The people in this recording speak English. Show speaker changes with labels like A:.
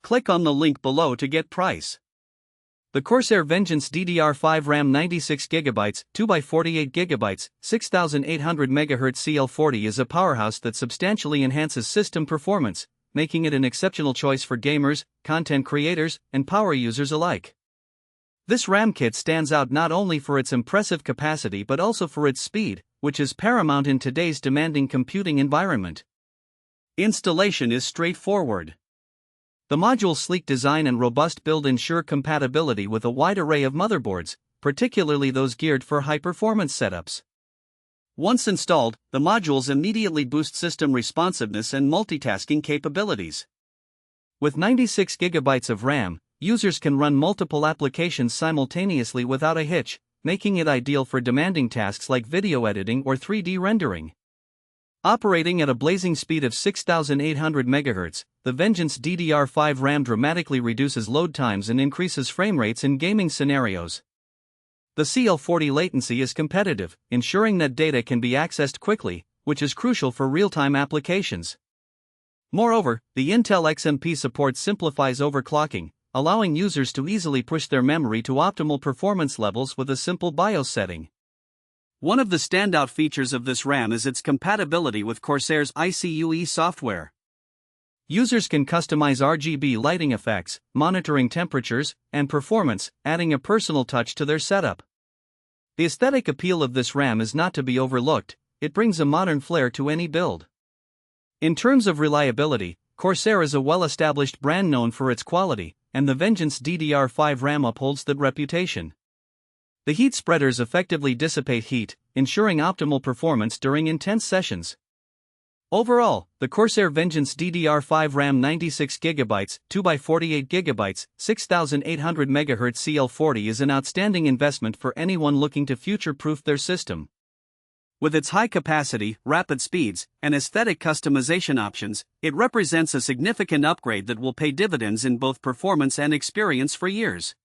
A: Click on the link below to get price. The CORSAIR Vengeance DDR5 RAM 96GB, 2x48GB, 6800MHz CL40 is a powerhouse that substantially enhances system performance, making it an exceptional choice for gamers, content creators, and power users alike. This RAM kit stands out not only for its impressive capacity but also for its speed, which is paramount in today's demanding computing environment. Installation is straightforward. The module's sleek design and robust build ensure compatibility with a wide array of motherboards, particularly those geared for high-performance setups. Once installed, the modules immediately boost system responsiveness and multitasking capabilities. With 96GB of RAM, users can run multiple applications simultaneously without a hitch, making it ideal for demanding tasks like video editing or 3D rendering. Operating at a blazing speed of 6800 MHz, the Vengeance DDR5 RAM dramatically reduces load times and increases frame rates in gaming scenarios. The CL40 latency is competitive, ensuring that data can be accessed quickly, which is crucial for real-time applications. Moreover, the Intel XMP support simplifies overclocking, allowing users to easily push their memory to optimal performance levels with a simple BIOS setting. One of the standout features of this RAM is its compatibility with Corsair's iCUE software. Users can customize RGB lighting effects, monitoring temperatures, and performance, adding a personal touch to their setup. The aesthetic appeal of this RAM is not to be overlooked, it brings a modern flair to any build. In terms of reliability, Corsair is a well-established brand known for its quality, and the Vengeance DDR5 RAM upholds that reputation. The heat spreaders effectively dissipate heat, ensuring optimal performance during intense sessions. Overall, the CORSAIR Vengeance DDR5 RAM 96GB, 2x48GB, 6800MHz CL40 is an outstanding investment for anyone looking to future-proof their system. With its high capacity, rapid speeds, and aesthetic customization options, it represents a significant upgrade that will pay dividends in both performance and experience for years.